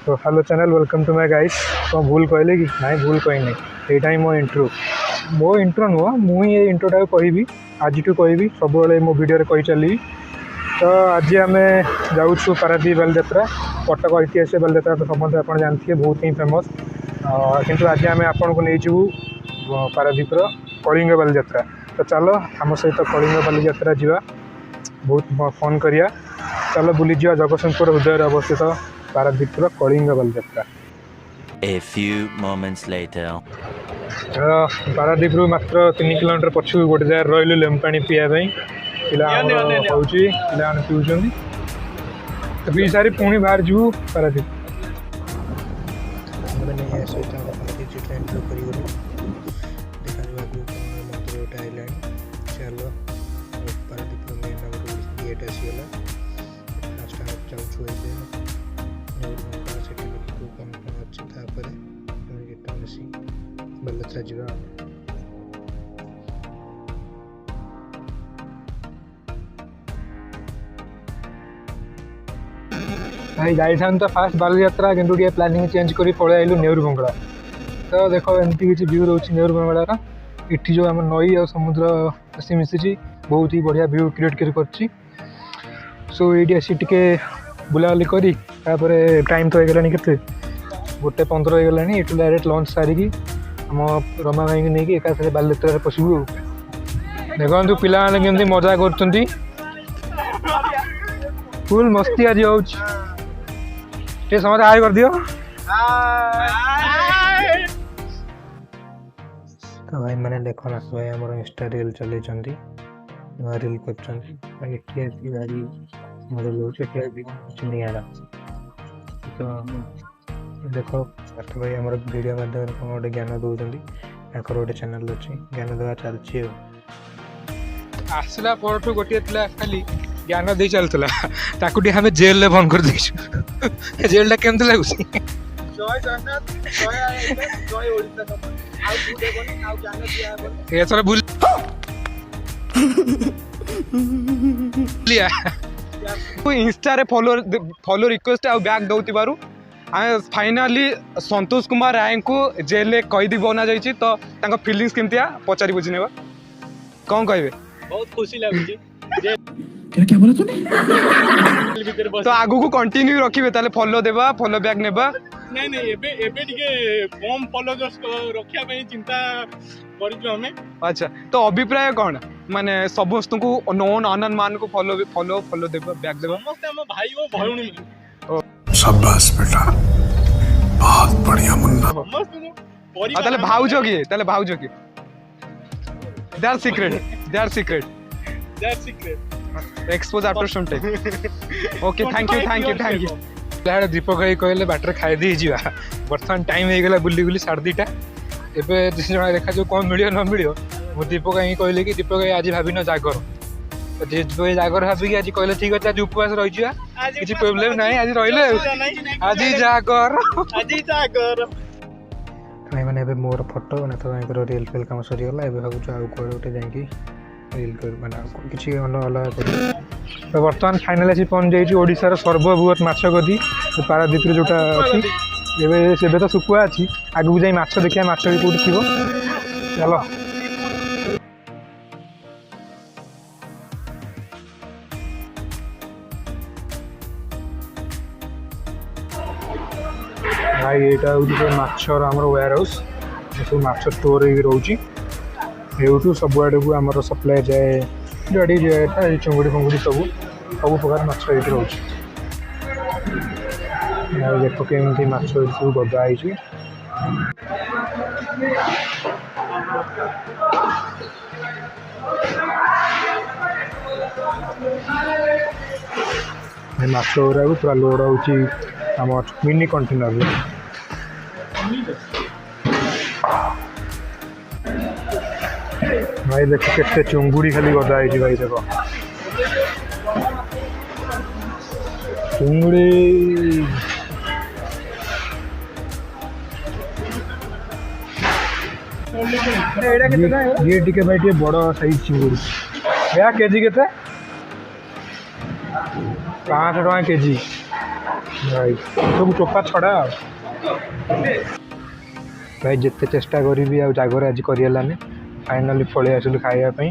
तो hello channel welcome to my guys. तो भूल कहले कि नाई भूल कहनी यहाँ ही मो इंट्रो नुह मुझे इंट्रोटा कहि आज कहि सब मो वीडियो कही चली। तो आज आम जाऊँ पारादीप बालीजात्रा कटक ऐतिहासिक बालीजात्रा तो समझे आप जानते बहुत ही फेमस किंतु आज आम आपन को नहीं जीवु पारादीपर कलिंग बालीजात्रा। तो चलो आम सहित कलिंग बालीजात्रा जावा बहुत फन करिया। चलो बुली जा जगतसिंहपुर हृदय अवस्थित पारादीपर Kalinga Balijatra. A few moments later. Paradip मात्र 3 किलोमीटर पछू गोटे जगह रही लेम्पाणी पीवाई पिला पीऊँ तो पी सारी पुणी बाहर जीवु पारादीप। बालीजात्रा जीवा भाई जाई तो फास्ट बालीजात्रा कि प्लानिंग चेंज कर पलि आइलु नेहरू बंगला। तो देखो एमती किसी व्यू रोचे नेहरू बंगलार इटी जो आम नई और समुद्र आसी मिशी बहुत ही बढ़िया व्यू क्रिएट कर। सो ये आसी टे बुलाबुली करी टाइम तो होगलानी के 1:15 होगला ये डायरेक्ट लंच सारिकी आम रमा भाई को लेकिन एका बालीजात्रा पशु देखु पिला केमती मजा कर फुल मस्ती आज हो समझ हाय कर दियो। तो भाई मैंने देखो ना भाई आम इंस्टा रील चल नुआ रील कर देखो पाठ भाई आम वीडियो माध्यम गोटे ज्ञान दौरान गोटे चैनल अच्छी ज्ञान देवा चलती आसला पर गोटे खाली ज्ञान दे चलता ताकू हमें जेल में बंद कर दे जेलटा केमती लगुच इंस्टा फॉलो रिक्वेस्ट आ बैक दौर फाइनाली संतोष कुमार राय को जेल में कैदी बना जाइए। तो फिलिंग्स केमती पचारि बुझी ना कौन कहे बहुत खुशी लगुच क्या बोला तूने तो आगु को कंटिन्यू रखिबे ताले फॉलो देबा फॉलो बैक नेबा नहीं नहीं एबे एबे टिके कम फॉलोअर्स रखिया पे चिंता करिजो हमें। अच्छा तो अभिप्राय कौन माने समस्त को नोन अनन मान को फॉलो फॉलो फॉलो देबा बैक देबा समस्त हम भाई वो भौणी शाबाश बेटा बहुत बढ़िया मुन्ना। समस्त को ताले भाउजो की they are secret expose after some time. Okay thank you Deepak भाई कहले बाटर खाई दी जा बर्तमान टाइम हो गला बुली बुली 2:30 एवं देखा जो कौन मिल न मिल मुझे दीपक भाई कहले कि दीपक भाई आज भाभी न जागर तो जागर भाविक आज कहले ठीक अच्छे आज उपवास रही किसी प्रोब्लेम ना आज रही आज जागर मैंने मोर फोटो नाथ भाई रियल फिल कम सरीगला भावुँ आउ कौन गोटे जाकि रील कर माने किसी अलग कर। तो बर्तमान फाइनाल आसी पहुँच जाइए ओडिशार सर्वबृहत माछ गदी पारादीप जोटा अच्छी से तो सुकुआ अच्छी आगू जाई माछ देखिए माछ भी कौटी थी चलो। भाई यहाँ हूँ माछर आम वेयर हाउस सब माछ स्टोर रोचे ये सब आड़ को आम सप्लाय जाए जड़ी जाए चुंगुड़ी फुंगुड़ी सब प्रकार माछ ये रोचे देख केमती माछ सब गदा माछ गुरा पूरा लोड हो मिनी कंटेनर भाई देख के चुंगुड़ी खाली गदा भाई देख चुंगुड़ी ये टिके भाई टे बड़ साइज चिंगुड़ी या केजी के 500 टका केजी भाई सब चोपा छड़ा भाई जिते चेष्टा करी आगर आज करगलानी फाइनाली पलि आसलु खावाई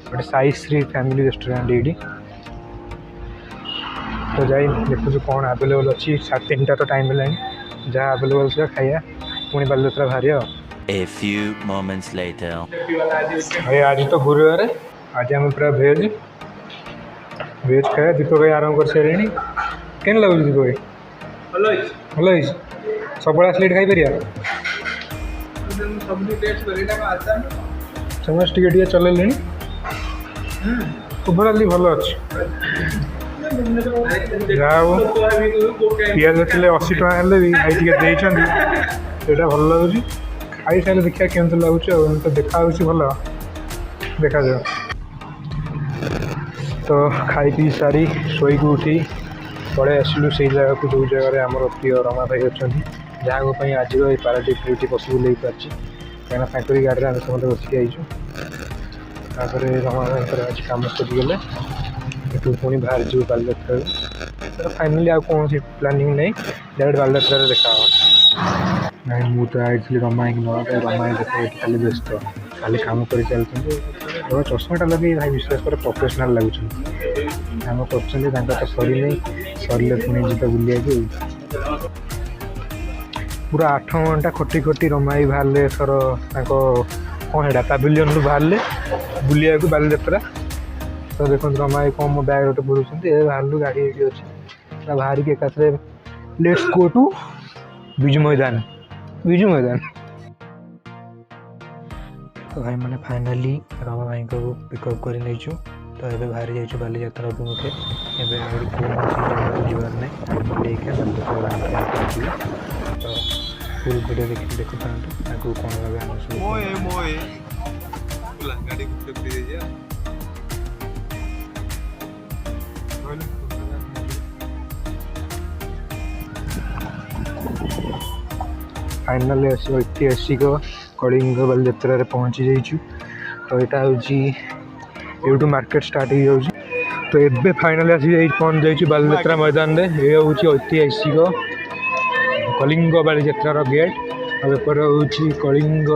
गोटे साई श्री फैमिली रेस्टोरेंट ये तो जाई देखु कौन आवेलेबल अच्छी 3:30 तो टाइम है जहाँ आवेलेबल था खाया पुणी बालयात्रा बाहर। A few moments later. भाई आज तो गुरुवार आज आम पूरा भेज खाया दीपक भाई आरंभ कर सारे केन लगुच दीपक भाई भल सब आसले खाई पार समस्त टे चलैले ओभराली भल अच्छे जहाँ पिज थे 80 टଙ୍କା हेल्ले भी भाई टे देटा भल लगुच खाई सारे देखा केमती लगुच तो देखा भल देखा जाओ तो खाई पी सारी शोक उठी पड़े आसलु से जगह को जो जगह आम प्रिय रमा भाई अच्छा जहाँ आज पारादीप ड्यूटी पसिबल हो पार्टी कहीं गाड़ी में समस्त बसिक आईचु रमा भाई आज कम सरीगले ये पुणी बाहर जीव बालयात्रा फाइनाली आ कौन प्लानिंग नहीं डायरेक्ट बालयात्रा देखा नहीं मुझे आई रमा ना रमा देख खाली व्यस्त खाली कम कर चलते चश्माटा लगे भाई विश्वास कर प्रोफेशनल लगुच कम कर तो सरी नहीं सरले पुणी जीत बुलिया पूरा 8 घंटा खटी खटी रमाई बाहर सर कौन है पैविलियन बाहर बुलिया बालयात्रा तो देखो रमाई कौन मो बैग गोटे बुड़ुंट बाहर गाड़ी ये अच्छे बाहर के एकाथरे लेट्स गो टू विजु मैदान तो भाई मैंने फाइनाली रमा भाई को पिकअप कर नहीं तो ये बाहरी जाइए बालयात्रा अभिमुखे एवं कौन जीवार नहीं लेके तो फुल वीडियो देखु आगे कौन फाइनाली ऐतिहासिक कलिंग बालयात्रा पहुँची जाइए तो यहाँ हूँ यूँ मार्केट स्टार्ट हो जाऊँ तो ये फाइनाली आसी पहुँच जाइए बालयात्रा मैदान में ये हूँ ऐतिहासिक कलिंग बालयात्रा गेट और हूँ कलिंग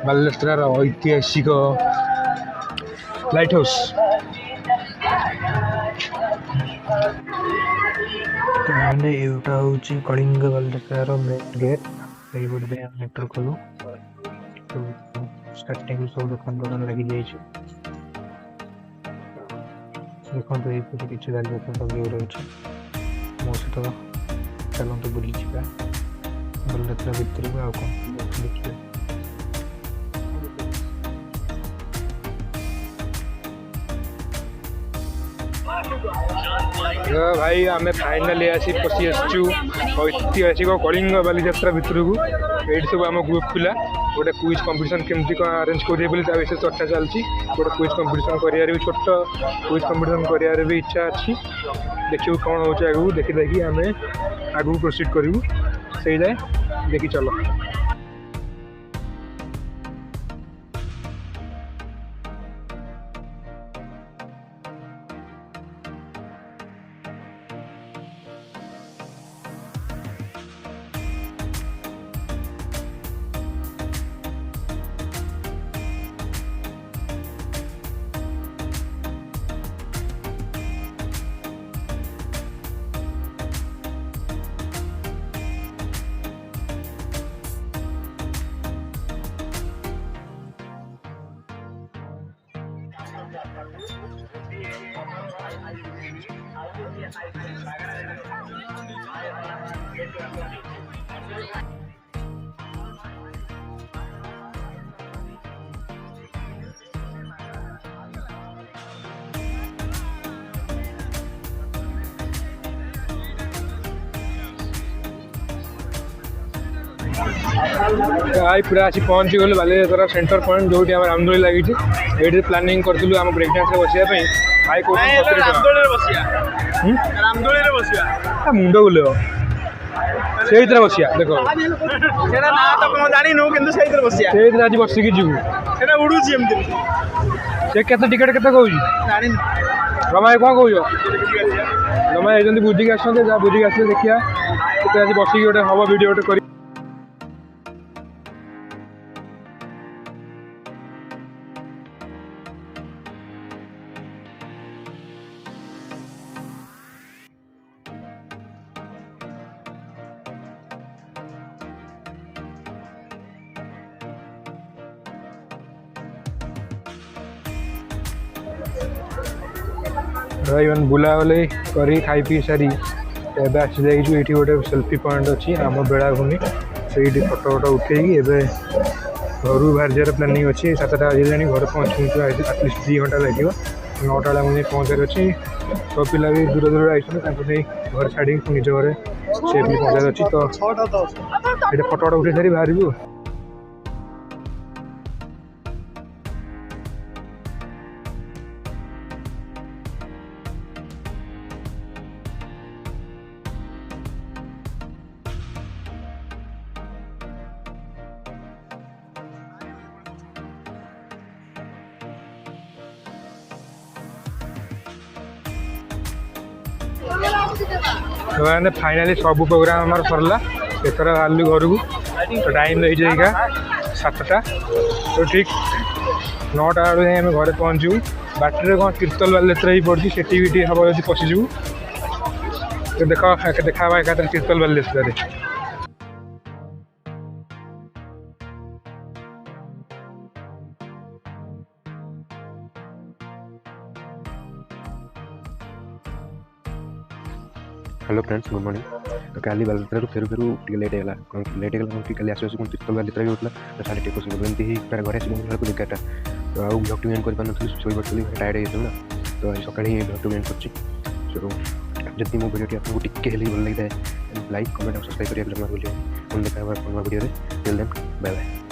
बालयात्रा ऐतिहासिक लाइट हाउस तो यहाँ हूँ कलिंग बालयात्रा मेन गेट ये बोर्ड हम एंटर कलु तो स्टार्टिंग सब दुकान लगी जाइए देखो तो ये किसी बालयात्रा व्यू रही मो सहित चलते बुली बालयात्रा भितर को कौन देखिए भाई आम फाइनाली आसी पशि आसचु ऐतिहासिक कलिंग बालयात्रा भितर को ये सब आम ग्रुप पिला गोटे क्विज कंपटीशन केमती कौन अरेंज करेंगे विषय चर्चा चलती गोटे क्विज कंपटीशन कर छोट क्विज कंपटीशन कर भी इच्छा अच्छी देखिए कौन हो आगू देखी देखी आम आगू प्रोसीड करूँ से जाए देखी चलो आई पूरा आसी पहुँची गलु बालयात्रा सेंटर पॉइंट जो रामदोली लगी ये प्लानिंग करूँ आम ब्रेक डांस बसाई आई मुंड बुले से बसिया देख आज बसिकी जीव ये केते टिकट केते कहूँ रमा कौन कौच रमा ये बुझिक आस बुझिक आस देखिए आज बसिक गोटे हम भिडियो गोटे कर भाई बुलाबुली कर खाई पी सारी एवं आसी जाइए ये गोटे सेल्फी पॉइंट अच्छी आम बेलाभूमि से फटो फटो उठे घर बाहर जाए प्लानिंग अच्छी 7टा बजे घर पहुँचू आटलिस्ट 2 घंटा लगे 9टा बेला मुझे पहुँचार अच्छी सब पिला भी दूर दूर आई घर छाड़ी निज घर सेफली पहुँचार अच्छी तो ये फटो फटो उठे सारी बाहर मैंने फाइनाली सब प्रोग्राम आम सरला एथर बाहर घर को तो टाइम रही 7टा तो ठीक 9टा बेले आम घर पहुँचू बाटर कौन तीर्तल बालेश्वर ही पड़ी से हम जब पशिजु तो देखा एकात्र तीर्तल Baleshwar. Hello friends good morning तो काली बालेश्वर फेरू फेरू लेट है काली आस तीर्तल बालेश्वर भी होता तो साढ़े टे एमती ही घर आस पहुँचला 11टा तो आउ ब्लॉग टू एंड कर शोई पड़ी टायर्ड हो ना तो आज सकाଳେ ही ब्लॉग टू एंड कर जब मो वीडियो आपको टिके भल लगी है लाइक कमेंट और सब्सक्राइब करिए भूलिए देखा video till then bye bye.